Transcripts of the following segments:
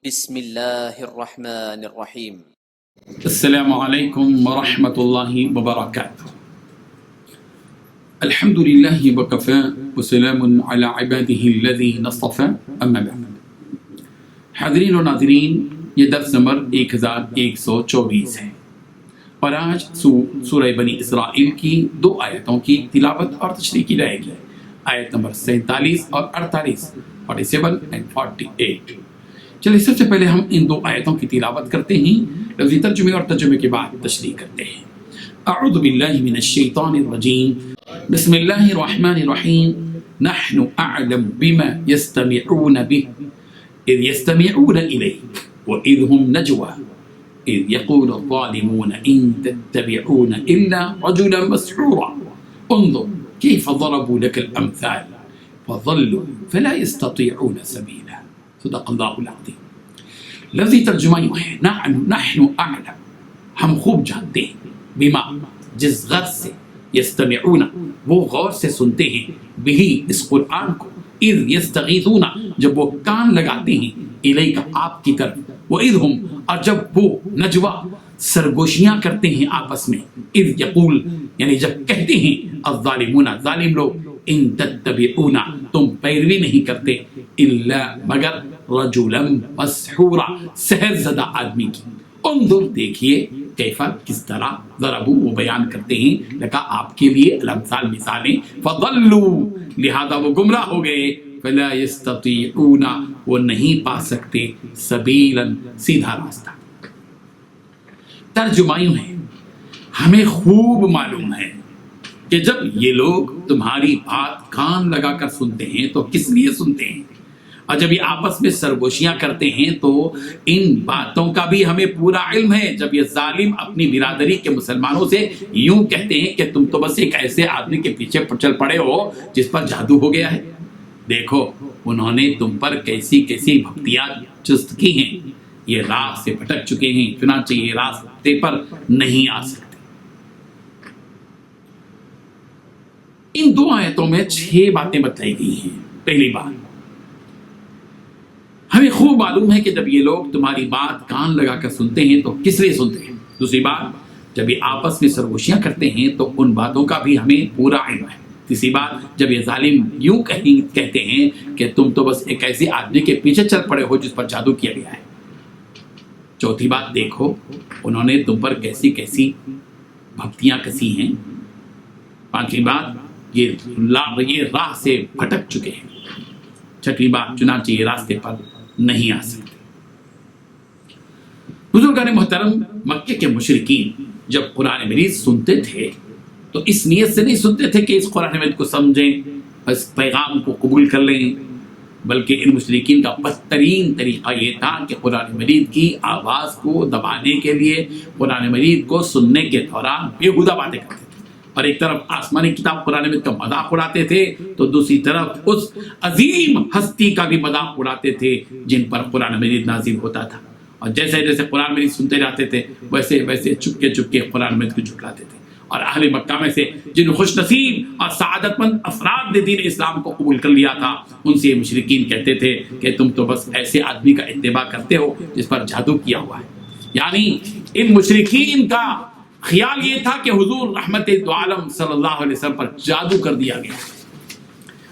بسم اللہ الرحمن الرحیم۔ السلام علیکم ورحمۃ اللہ وبرکاتہ۔ الحمد للہ وکفی وسلام علی عبادہ الذین اصطفی، اما بعد۔ حاضرین و ناظرین، یہ درس نمبر 1124 ہے اور آج سورہ بنی اسرائیل کی 2 آیتوں کی تلاوت اور تشریح کی جائے گی، آیت نمبر 47 اور 48، 47 and 48۔ چلیے سب سے پہلے ہم ان 2 آیتوں کی تلاوت کرتے ہیں، لفظی ترجمے اور ترجمے کے بعد تشریح کرتے ہیں۔ اعوذ باللہ من الشیطان الرجیم، بسم اللہ الرحمن الرحیم۔ نحن اعلم بما يستمعون به اذ يستمعون الیک واذ هم نجوى اذ يقول الظالمون ان تتبعون الا رجلا مسحورا انظر كيف ضربوا لك الامثال فضلوا فلا يستطيعون سبيلا۔ صدق اللہ العظیم۔ لفظی ترجمہ یوں ہے، نحن اعلم، ہم خوب جانتے ہیں، بما جس غرض سے، یستمعون وہ غور سے سنتے ہیں، بہی اس قرآن کو، اذ یستغیثون جب وہ کان لگاتے ہیں، الیک آپ کی طرف، واذ ہم اور جب وہ نجوا سرگوشیاں کرتے ہیں آپس میں، اذ یقول یعنی جب کہتے ہیں الظالمون ظالم لوگ، ان تتبعون تم پیروی نہیں کرتے، الا مگر رجلا مسحورا سحر زدہ آدمی کی، انظر دیکھیے، کیفا کس طرح، ضربو وہ بیان کرتے ہیں، لکا آپ کے لیے الامثال مثالیں، فضلوا لہذا وہ گمراہ ہو گئے، فلا یستطیعون وہ نہیں پا سکتے، سبیلا سیدھا راستہ۔ ترجمہ یوں ہے، ہمیں خوب معلوم ہے کہ جب یہ لوگ تمہاری بات کان لگا کر سنتے ہیں تو کس لیے سنتے ہیں، اور جب یہ آپس میں سرگوشیاں کرتے ہیں تو ان باتوں کا بھی ہمیں پورا علم ہے۔ جب یہ ظالم اپنی برادری کے مسلمانوں سے یوں کہتے ہیں کہ تم تو بس ایک ایسے آدمی کے پیچھے چل پڑے ہو جس پر جادو ہو گیا ہے، دیکھو انہوں نے تم پر کیسی کیسی بھکتیاں چست کی ہیں، یہ راہ سے بھٹک چکے ہیں، چنانچہ یہ راستے پر نہیں آ سکتے۔ ان 2 آیتوں میں 6 باتیں بتائی گئی ہیں۔ پہلی بات، ہمیں خوب معلوم ہے کہ جب یہ لوگ تمہاری بات کان لگا کر سنتے ہیں تو کس لیے سنتے ہیں۔ دوسری بات، جب یہ آپس میں سرگوشیاں کرتے ہیں تو ان باتوں کا بھی ہمیں پورا علم ہے۔ تیسری بات، جب یہ ظالم یوں کہتے ہیں کہ تم تو بس ایک ایسے آدمی کے پیچھے چل پڑے ہو جس پر جادو کیا گیا ہے۔ چوتھی بات، دیکھو انہوں نے تم پر کیسی کیسی بھکتیاں کسی ہیں۔ پانچویں بات، یہ راہ سے بھٹک چکے ہیں۔ چھٹی بات، چنانچہ یہ راستے پر نہیں آ سکتے۔ بزرگان محترم، مکے کے مشرکین جب قرآن مجید سنتے تھے تو اس نیت سے نہیں سنتے تھے کہ اس قرآن مجید کو سمجھیں، اس پیغام کو قبول کر لیں، بلکہ ان مشرکین کا بدترین طریقہ یہ تھا کہ قرآن مجید کی آواز کو دبانے کے لیے قرآن مجید کو سننے کے دوران بےہودہ باتیں کرتے تھے، اور ایک طرف آسمانی کتاب قرآن مجید کا مذاق اڑاتے تھے تو دوسری طرف اس عظیم ہستی کا بھی مذاق اڑاتے تھے جن پر قرآن مجید نازل ہوتا تھا، اور جیسے جیسے قرآن مجید سنتے جاتے تھے ویسے ویسے چپکے چپکے قرآن مجید کو جھٹلاتے تھے۔ اور اہل مکہ میں سے جن خوش نصیب اور سعادت مند افراد نے دین اسلام کو قبول کر لیا تھا، ان سے مشرکین کہتے تھے کہ تم تو بس ایسے آدمی کا اتباع کرتے ہو جس پر جادو کیا ہوا ہے۔ یعنی ان مشرکین کا خیال یہ تھا کہ حضور رحمت دو عالم صلی اللہ علیہ وسلم پر جادو کر دیا گیا،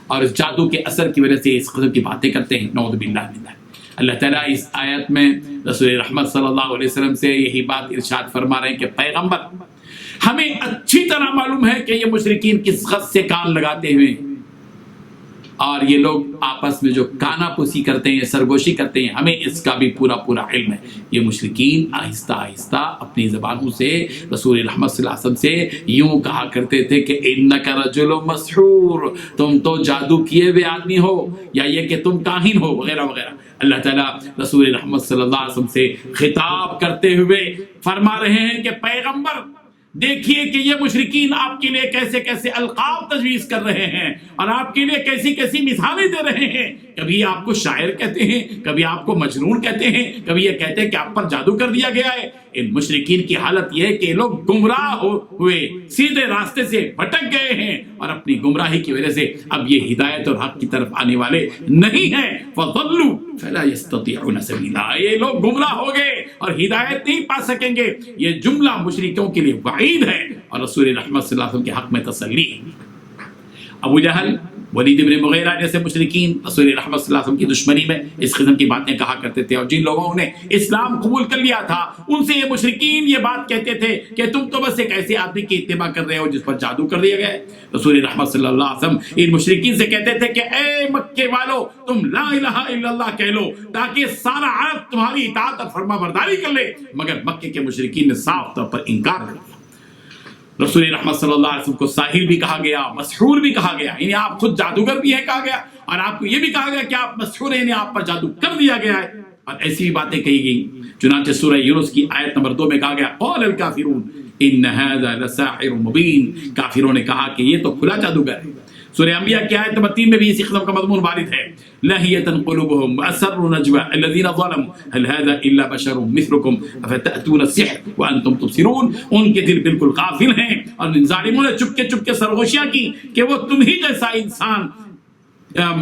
اور اس جادو کے اثر کی وجہ سے اس قسم کی باتیں کرتے ہیں، نعوذ باللہ من ذلک۔ اللہ تعالیٰ اس آیت میں رسول رحمت صلی اللہ علیہ وسلم سے یہی بات ارشاد فرما رہے ہیں کہ پیغمبر، ہمیں اچھی طرح معلوم ہے کہ یہ مشرکین کس غرض سے کان لگاتے ہوئے، اور یہ لوگ آپس میں جو کانا پوسی کرتے ہیں، سرگوشی کرتے ہیں، ہمیں اس کا بھی پورا علم ہے۔ یہ مشرکین آہستہ آہستہ اپنی زبانوں سے رسول رحمت صلی اللہ علیہ وسلم سے یوں کہا کرتے تھے کہ انک رجل مسحور، تم تو جادو کیے ہوئے آدمی ہو، یا یہ کہ تم کاہن ہو، وغیرہ وغیرہ۔ اللہ تعالیٰ رسول رحمت صلی اللہ علیہ وسلم سے خطاب کرتے ہوئے فرما رہے ہیں کہ پیغمبر دیکھیے کہ یہ مشرکین آپ کے لیے کیسے کیسے القاب تجویز کر رہے ہیں، اور آپ کے لیے کیسی کیسی مثالیں دے رہے ہیں۔ کبھی آپ کو شاعر کہتے ہیں، کبھی آپ کو مجنون کہتے ہیں، کبھی یہ کہتے ہیں کہ آپ پر جادو کر دیا گیا ہے۔ ان مشرکین کی حالت یہ ہے کہ لوگ گمراہ ہوئے سیدھے راستے سے بھٹک گئے ہیں، اور اپنی گمراہی کی وجہ سے اب یہ ہدایت اور حق کی طرف آنے والے نہیں ہیں۔ فضلوا فلا يستطيعون سبیلا، یہ لوگ گمراہ ہو گئے اور ہدایت نہیں پا سکیں گے. یہ جملہ مشرکوں کے لیے وعید ہے اور رسول رحمت صلی اللہ علیہ وسلم کے حق میں تسلی ہے. ابو جہل، ولید بن مغیرہ جیسے مشرکین رسول رحمت صلی اللہ علیہ وسلم کی دشمنی میں اس قسم کی باتیں کہا کرتے تھے، اور جن لوگوں نے اسلام قبول کر لیا تھا ان سے یہ مشرکین یہ بات کہتے تھے کہ تم تو بس ایک ایسے آدمی کی اتباع کر رہے ہو جس پر جادو کر دیا گیا ہے. رسول رحمت صلی اللہ علیہ وسلم ان مشرکین سے کہتے تھے کہ اے مکے والو، تم لا الہ الا اللہ کہہ لو تاکہ سارا عرب تمہاری اطاعت اور فرما برداری کر لے. مگر مکے کے مشرکین نے صاف طور پر انکار کر دیا. رسول رحمت صلی اللہ علیہ وسلم کو ساحر بھی کہا گیا، مسحور بھی کہا گیا، یعنی آپ خود جادوگر بھی ہیں کہا گیا، اور آپ کو یہ بھی کہا گیا کہ آپ مسحور ہیں، یعنی آپ پر جادو کر دیا گیا ہے، اور ایسی بھی باتیں کہی گئی. چنانچہ سورہ یونس کی آیت نمبر 2 میں کہا گیا قال الکافرون ان ھذا لساحر مبین، کافروں نے کہا کہ یہ تو کھلا جادوگر ہے. سورہ انبیاء کی آیت نمبر 3 میں بھی اسی قسم کا مضمون وارد ہے. لہیۃ قلوبہم واسروا نجوا الذین ظلموا هل هذا الا بشر مثلکم افتأتون السحر وانتم تبصرون. ان کے دل بالکل غافل ہیں اور ان ظالموں نے چپکے سرگوشیاں کی کہ وہ تم ہی جیسا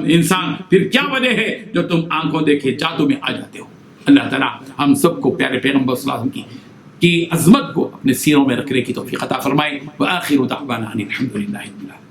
انسان پھر کیا وجہ ہے جو تم آنکھوں دیکھے جادو میں آ جاتے ہو. اللہ تعالیٰ ہم سب کو پیارے پیغمبر صلی اللہ علیہ وسلم کی عظمت کو اپنے سینوں میں رکھنے کی توفیق عطا فرمائے. وآخر دعوانا ان الحمد للہ رب العالمین.